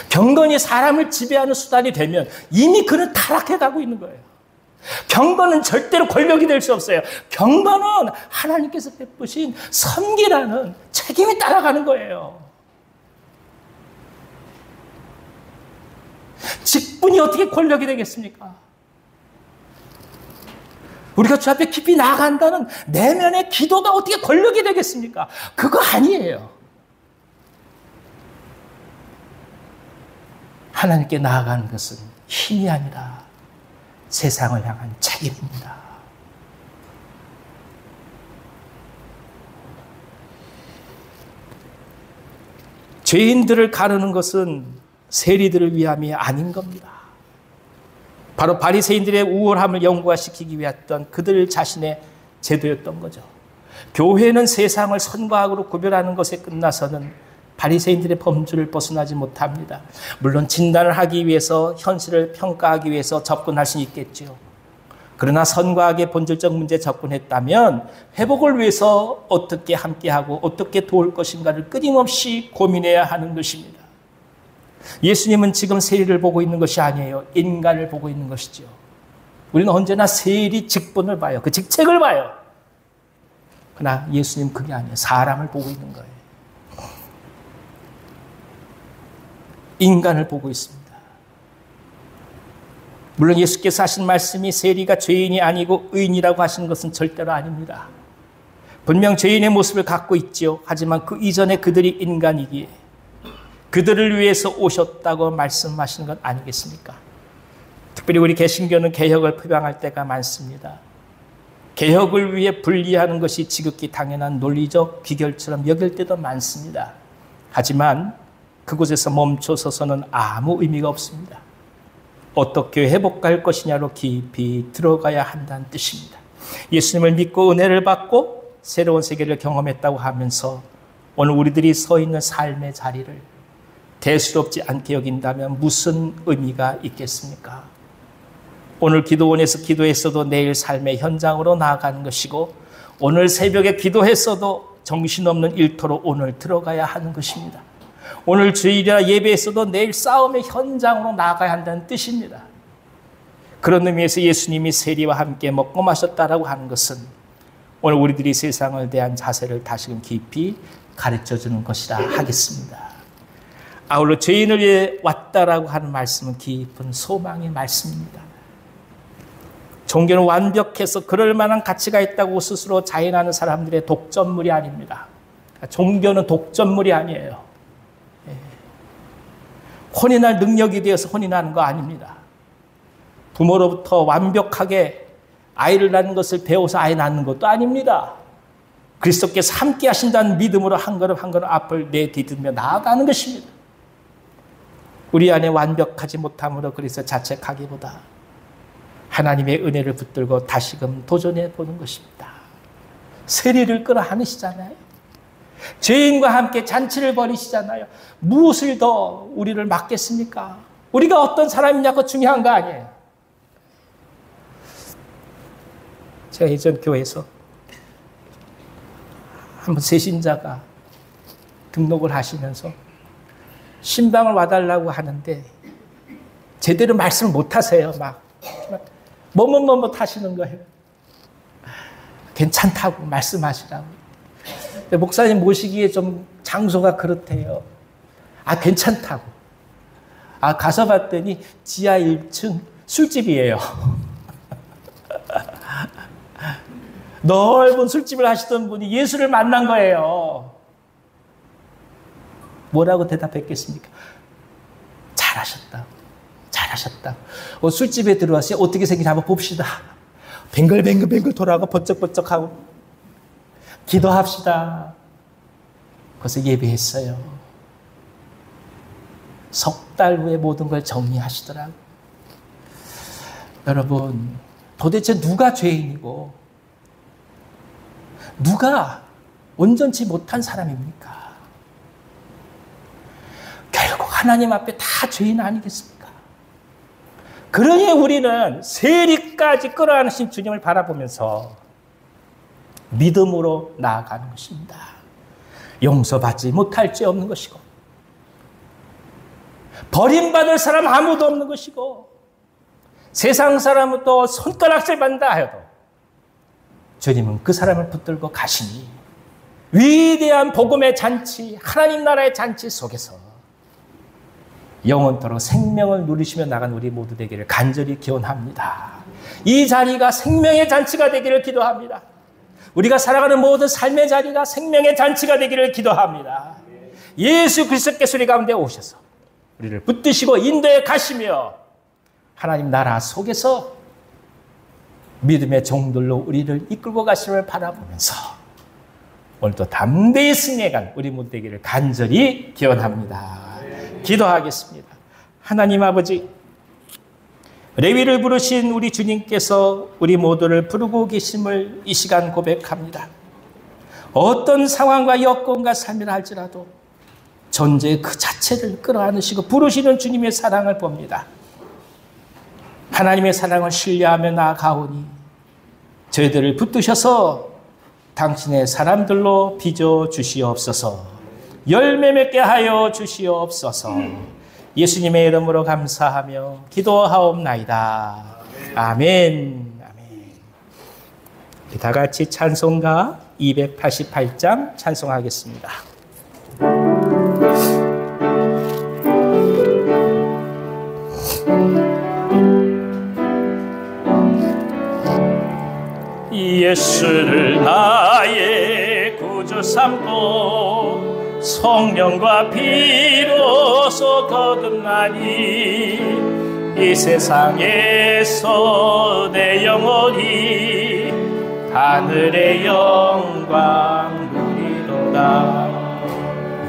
경건이 사람을 지배하는 수단이 되면 이미 그는 타락해 가고 있는 거예요. 경건은 절대로 권력이 될 수 없어요. 경건은 하나님께서 베푸신 섬기라는 책임이 따라가는 거예요. 직분이 어떻게 권력이 되겠습니까? 우리가 주 앞에 깊이 나아간다는 내면의 기도가 어떻게 권력이 되겠습니까? 그거 아니에요. 하나님께 나아가는 것은 힘이 아니라 세상을 향한 책임입니다. 죄인들을 가르는 것은 세리들을 위함이 아닌 겁니다. 바로 바리새인들의 우월함을 영구화시키기 위했던 그들 자신의 제도였던 거죠. 교회는 세상을 선과 악으로 구별하는 것에 끝나서는 바리새인들의 범주를 벗어나지 못합니다. 물론 진단을 하기 위해서 현실을 평가하기 위해서 접근할 수 있겠죠. 그러나 선과 악의 본질적 문제에 접근했다면 회복을 위해서 어떻게 함께하고 어떻게 도울 것인가를 끊임없이 고민해야 하는 것입니다. 예수님은 지금 세리를 보고 있는 것이 아니에요. 인간을 보고 있는 것이죠. 우리는 언제나 세리 직분을 봐요. 그 직책을 봐요. 그러나 예수님 그게 아니에요. 사람을 보고 있는 거예요. 인간을 보고 있습니다. 물론 예수께서 하신 말씀이 세리가 죄인이 아니고 의인이라고 하신 것은 절대로 아닙니다. 분명 죄인의 모습을 갖고 있지요. 하지만 그 이전에 그들이 인간이기에 그들을 위해서 오셨다고 말씀하시는 것 아니겠습니까? 특별히 우리 개신교는 개혁을 표방할 때가 많습니다. 개혁을 위해 분리하는 것이 지극히 당연한 논리적 귀결처럼 여길 때도 많습니다. 하지만 그곳에서 멈춰서서는 아무 의미가 없습니다. 어떻게 회복할 것이냐로 깊이 들어가야 한다는 뜻입니다. 예수님을 믿고 은혜를 받고 새로운 세계를 경험했다고 하면서 오늘 우리들이 서 있는 삶의 자리를 대수롭지 않게 여긴다면 무슨 의미가 있겠습니까? 오늘 기도원에서 기도했어도 내일 삶의 현장으로 나아가는 것이고 오늘 새벽에 기도했어도 정신없는 일터로 오늘 들어가야 하는 것입니다. 오늘 주일이나 예배했어도 내일 싸움의 현장으로 나아가야 한다는 뜻입니다. 그런 의미에서 예수님이 세리와 함께 먹고 마셨다라고 하는 것은 오늘 우리들이 세상을 대한 자세를 다시금 깊이 가르쳐주는 것이라 하겠습니다. 아울러 죄인을 위해 왔다라고 하는 말씀은 깊은 소망의 말씀입니다. 종교는 완벽해서 그럴 만한 가치가 있다고 스스로 자인하는 사람들의 독점물이 아닙니다. 종교는 독점물이 아니에요. 혼인할 능력이 되어서 혼인하는 거 아닙니다. 부모로부터 완벽하게 아이를 낳는 것을 배워서 아이 낳는 것도 아닙니다. 그리스도께서 함께 하신다는 믿음으로 한 걸음 한 걸음 앞을 내디디며 나아가는 것입니다. 우리 안에 완벽하지 못함으로 그래서 자책하기보다 하나님의 은혜를 붙들고 다시금 도전해 보는 것입니다. 세리를 끌어안으시잖아요. 죄인과 함께 잔치를 벌이시잖아요. 무엇을 더 우리를 맡겠습니까? 우리가 어떤 사람이냐고 중요한 거 아니에요. 제가 예전 교회에서 한번 세신자가 등록을 하시면서 신방을 와달라고 하는데 제대로 말씀을 못 하세요. 막 뭐뭐 하시는 거예요. 괜찮다고 말씀하시라고. 근데 목사님 모시기에 좀 장소가 그렇대요. 괜찮다고. 가서 봤더니 지하 1층 술집이에요. 넓은 술집을 하시던 분이 예수를 만난 거예요. 뭐라고 대답했겠습니까? 잘하셨다. 잘하셨다. 술집에 들어와서 어떻게 생긴지 한번 봅시다. 뱅글뱅글 돌아가고 번쩍번쩍하고 기도합시다. 그래서 예배했어요. 석 달 후에 모든 걸 정리하시더라고요. 여러분, 도대체 누가 죄인이고 누가 온전치 못한 사람입니까? 결국 하나님 앞에 다 죄인 아니겠습니까? 그러니 우리는 세리까지 끌어안으신 주님을 바라보면서 믿음으로 나아가는 것입니다. 용서받지 못할 죄 없는 것이고 버림받을 사람 아무도 없는 것이고 세상 사람은 또 손가락질 받는다 하여도 주님은 그 사람을 붙들고 가시니 위대한 복음의 잔치, 하나님 나라의 잔치 속에서 영원토록 생명을 누리시며 나간 우리 모두 되기를 간절히 기원합니다. 이 자리가 생명의 잔치가 되기를 기도합니다. 우리가 살아가는 모든 삶의 자리가 생명의 잔치가 되기를 기도합니다. 예수 그리스도께서 우리 가운데 오셔서 우리를 붙드시고 인도에 가시며 하나님 나라 속에서 믿음의 종들로 우리를 이끌고 가심을 바라보면서 오늘도 담대히 승리해간 우리 모두 되기를 간절히 기원합니다. 기도하겠습니다. 하나님 아버지, 레위를 부르신 우리 주님께서 우리 모두를 부르고 계심을 이 시간 고백합니다. 어떤 상황과 여건과 삶이라 할지라도 존재의 그 자체를 끌어안으시고 부르시는 주님의 사랑을 봅니다. 하나님의 사랑을 신뢰하며 나아가오니 저희들을 붙드셔서 당신의 사람들로 빚어 주시옵소서. 열매 맺게 하여 주시옵소서. 예수님의 이름으로 감사하며 기도하옵나이다. 아멘. 아멘. 다 같이 찬송가 288장 찬송하겠습니다. 예수를 나의 구주 삼고 성령과 피로서 거듭나니 이 세상에서 내 영혼이 하늘의 영광 누리도다.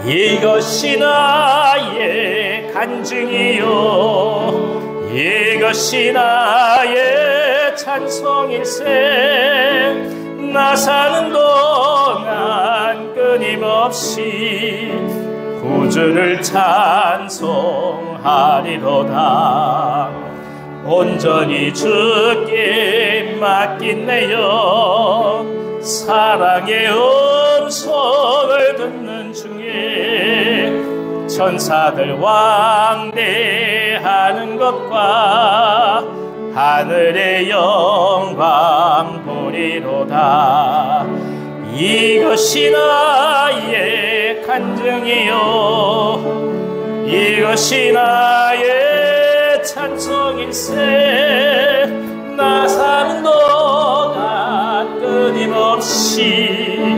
이것이 나의 간증이요 이것이 나의 찬송일세. 나 사는 동안 끊임없이 구주를 찬송하리로다. 온전히 주께 맡긴내요. 사랑의 음성을 듣는 중에 천사들 왕대하는 것과 하늘의 영광 보리로다. 이것이 나의 간증이요, 이것이 나의 찬송일세. 나 사는 동안 끊임없이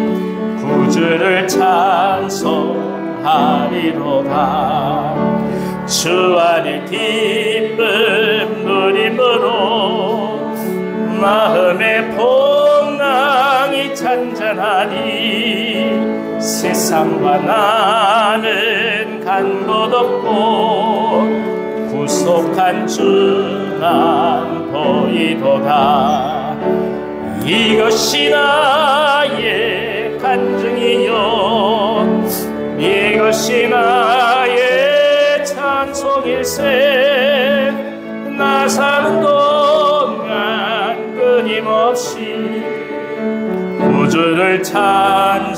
구주를 찬송하리로다. 주 안의 기쁨 누림으로 마음의 풍랑이 잔잔하니 세상과 나는 간 곳 없고 구속한 주만 보이도다. 이것이 나의 간증이요, 이것이 나의 찬송일세. 나 사는 동안 끊임없이 구주를 찬송하리로다.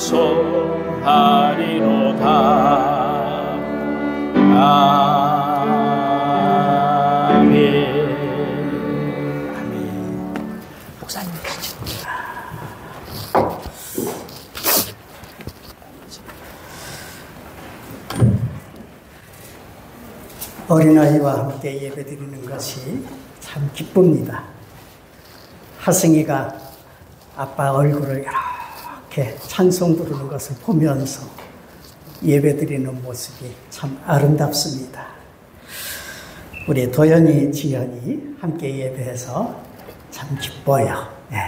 아멘. 아멘. 목사님 같이. 어린아이와 함께 예배드리는 것이 참 기쁩니다. 하승이가 아빠 얼굴을 이렇게 찬송 부르는 것을 보면서 예배드리는 모습이 참 아름답습니다. 우리 도연이, 지연이 함께 예배해서 참 기뻐요. 네.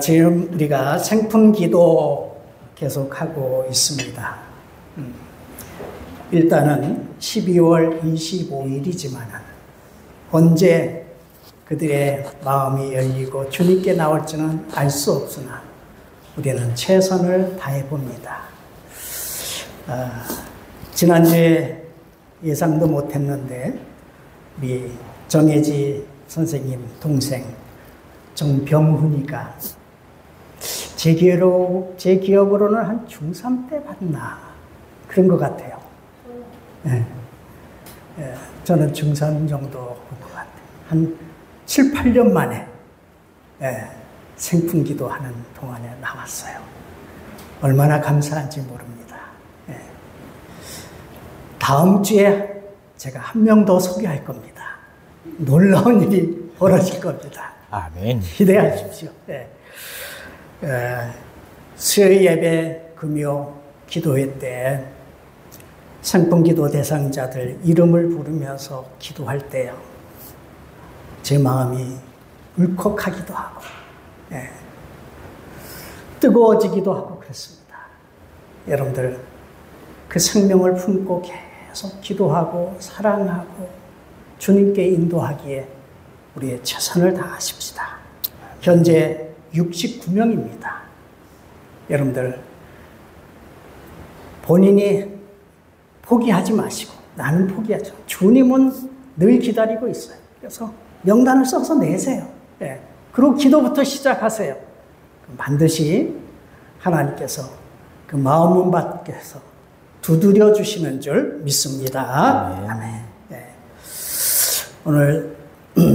지금 우리가 생품기도 계속하고 있습니다. 일단은 12월 25일이지만 언제 그들의 마음이 열리고 주님께 나올지는 알 수 없으나 우리는 최선을 다해봅니다. 지난주에 예상도 못했는데 우리 정혜지 선생님 동생 정병훈이가 제 기억으로는 한 중3 때 봤나 그런 것 같아요. 네. 저는 중3 정도 본 것 같아요. 한 7, 8년 만에 생품기도 하는 동안에 나왔어요. 얼마나 감사한지 모릅니다. 다음 주에 제가 한 명 더 소개할 겁니다. 놀라운 일이 벌어질 겁니다. 아멘. 기대하십시오. 수요일 예배, 금요 기도회 때 생품기도 대상자들 이름을 부르면서 기도할 때요, 제 마음이 울컥하기도 하고 뜨거워지기도 하고 그렇습니다. 여러분들 그 생명을 품고 계속 기도하고 사랑하고 주님께 인도하기에 우리의 최선을 다하십시다. 현재 69명입니다. 여러분들 본인이 포기하지 마시고, 나는 포기하죠. 주님은 늘 기다리고 있어요. 그래서 명단을 써서 내세요. 그리고 기도부터 시작하세요. 반드시 하나님께서 그 마음문 밖에서 두드려 주시는 줄 믿습니다. 아멘. 오늘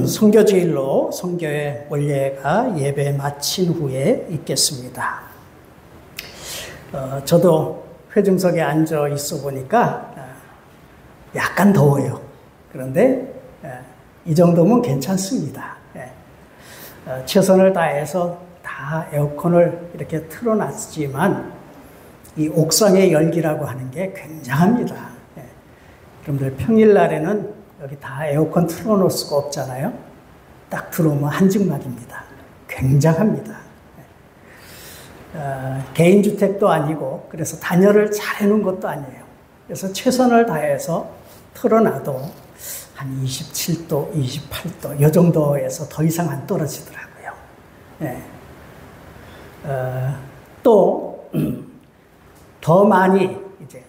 선교주일로 선교회 원례가 예배 마친 후에 있겠습니다. 저도 회중석에 앉아 있어 보니까 약간 더워요. 그런데 이 정도면 괜찮습니다. 최선을 다해서 다 에어컨을 이렇게 틀어놨지만 이 옥상의 열기라고 하는 게 굉장합니다. 여러분들 평일날에는 여기 다 에어컨 틀어놓을 수가 없잖아요. 딱 들어오면 한증막입니다. 굉장합니다. 개인주택도 아니고 그래서 단열을 잘 해놓은 것도 아니에요. 그래서 최선을 다해서 틀어놔도 한 27도, 28도 이 정도에서 더 이상 안 떨어지더라고요. 또 더 많이 이제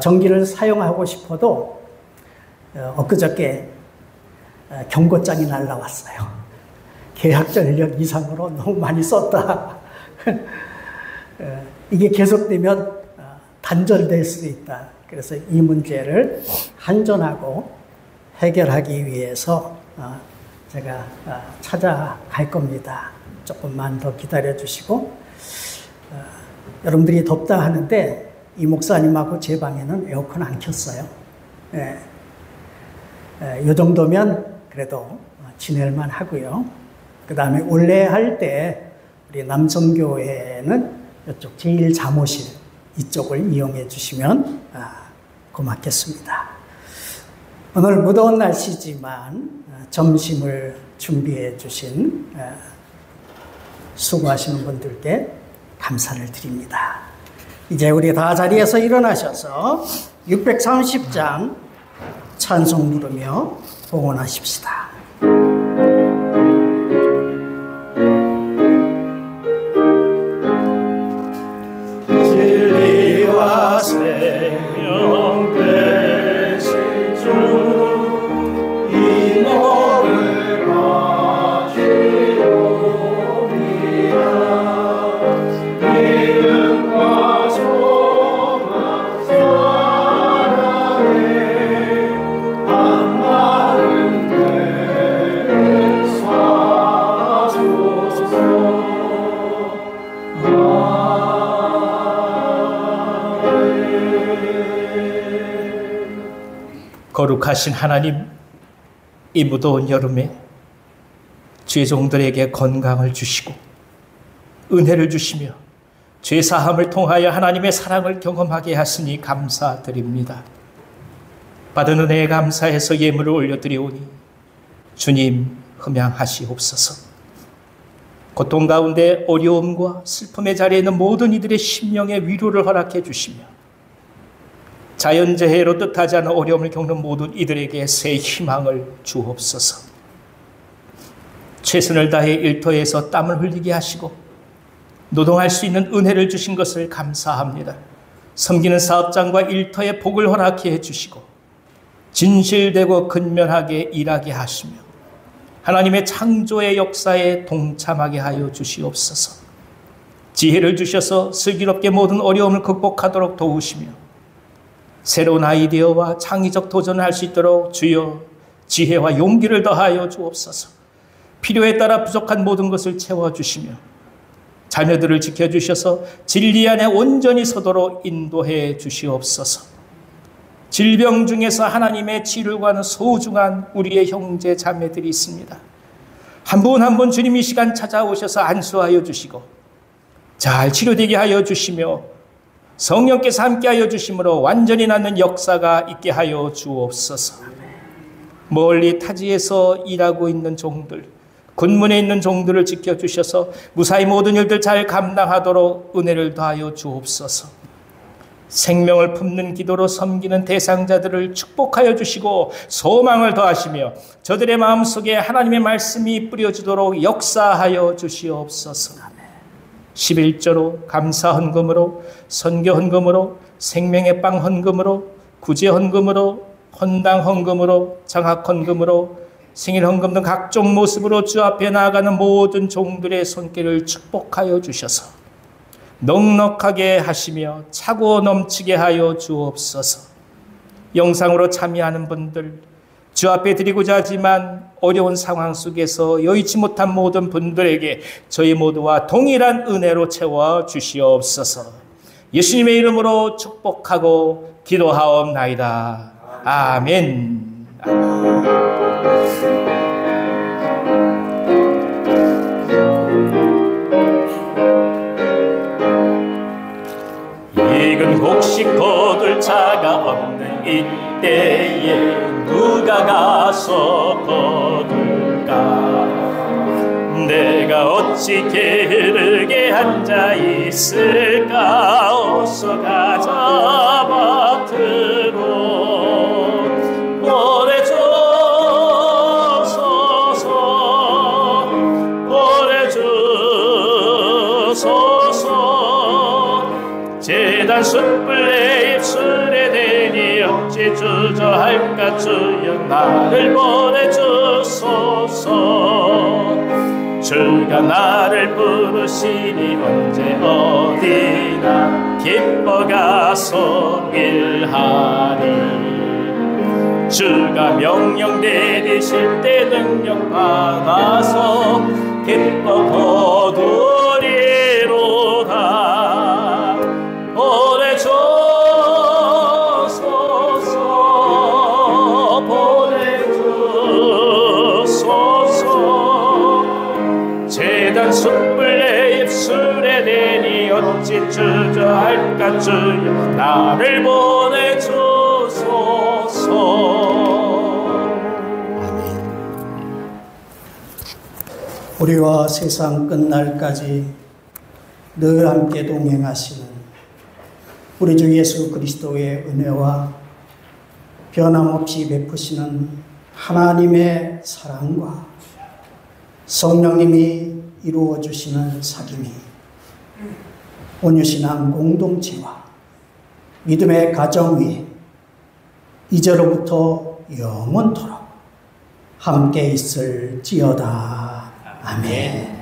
전기를 사용하고 싶어도 엊그저께 경고장이 날라왔어요. 계약 전력 이상으로 너무 많이 썼다. 이게 계속되면 단절될 수도 있다. 그래서 이 문제를 한전하고 해결하기 위해서 제가 찾아갈 겁니다. 조금만 더 기다려 주시고, 여러분들이 덥다 하는데 이 목사님하고 제 방에는 에어컨 안 켰어요. 이 정도면 그래도 지낼만 하고요. 그 다음에 원래 할 때 우리 남성교회는 이쪽 제1자모실 이쪽을 이용해 주시면 고맙겠습니다. 오늘 무더운 날씨지만 점심을 준비해 주신 수고하시는 분들께 감사를 드립니다. 이제 우리 다 자리에서 일어나셔서 630장 찬송 부르며 봉헌하십시다. 진리와 생명 되신 주 이 몸을 바치옵니다. 믿음과 소망 사랑에 한 마음 되게 사소서. 거룩하신 하나님, 이 무더운 여름에 죄종들에게 건강을 주시고 은혜를 주시며 죄사함을 통하여 하나님의 사랑을 경험하게 하시니 감사드립니다. 받은 은혜에 감사해서 예물을 올려드리오니 주님 흠양하시옵소서. 고통 가운데 어려움과 슬픔의 자리에 있는 모든 이들의 심령의 위로를 허락해 주시며 자연재해로 뜻하지 않은 어려움을 겪는 모든 이들에게 새 희망을 주옵소서. 최선을 다해 일터에서 땀을 흘리게 하시고 노동할 수 있는 은혜를 주신 것을 감사합니다. 섬기는 사업장과 일터에 복을 허락해 주시고 진실되고 근면하게 일하게 하시며 하나님의 창조의 역사에 동참하게 하여 주시옵소서. 지혜를 주셔서 슬기롭게 모든 어려움을 극복하도록 도우시며 새로운 아이디어와 창의적 도전을 할 수 있도록 주여 지혜와 용기를 더하여 주옵소서. 필요에 따라 부족한 모든 것을 채워주시며 자녀들을 지켜주셔서 진리 안에 온전히 서도록 인도해 주시옵소서. 질병 중에서 하나님의 치료를 구하는 소중한 우리의 형제 자매들이 있습니다. 한 분 한 분 주님 이 시간 찾아오셔서 안수하여 주시고 잘 치료되게 하여 주시며 성령께서 함께하여 주심으로 완전히 낫는 역사가 있게 하여 주옵소서. 멀리 타지에서 일하고 있는 종들, 군문에 있는 종들을 지켜주셔서 무사히 모든 일들 잘 감당하도록 은혜를 더하여 주옵소서. 생명을 품는 기도로 섬기는 대상자들을 축복하여 주시고 소망을 더하시며 저들의 마음속에 하나님의 말씀이 뿌려지도록 역사하여 주시옵소서. 11조로 감사 헌금으로 선교 헌금으로 생명의 빵 헌금으로 구제 헌금으로 헌당 헌금으로 장학 헌금으로 생일 헌금 등 각종 모습으로 주 앞에 나아가는 모든 종들의 손길을 축복하여 주셔서 넉넉하게 하시며 차고 넘치게 하여 주옵소서. 영상으로 참여하는 분들, 주 앞에 드리고자 하지만 어려운 상황 속에서 여의치 못한 모든 분들에게 저희 모두와 동일한 은혜로 채워 주시옵소서. 예수님의 이름으로 축복하고 기도하옵나이다. 아멘. 익은 곡식 거둘 자가 없는 이때에 누가 가서 거둘까? 내가 어찌 게으르게 앉아 있을까? 어서 가자 밭으로 보내주소서 보내주소서. 재단 숯불 내 입술에 대니 억지 어찌 주저할까 주여 나를 보내주소서. 주가 나를 부르시니 언제 어디나 기뻐 가서 일하리. 주가 명령 내리실 때 능력 받아서 기뻐 거두리로다. 보내소서 보내주소서. 재단 숯불 내 입술에 대니 어찌 주저할까 주여 나를 보내주소서. 우리와 세상 끝날까지 늘 함께 동행하시는 우리 주 예수 그리스도의 은혜와 변함없이 베푸시는 하나님의 사랑과 성령님이 이루어주시는 사귐이 온유신앙 공동체와 믿음의 가정 위에 이제로부터 영원토록 함께 있을지어다. 아멘.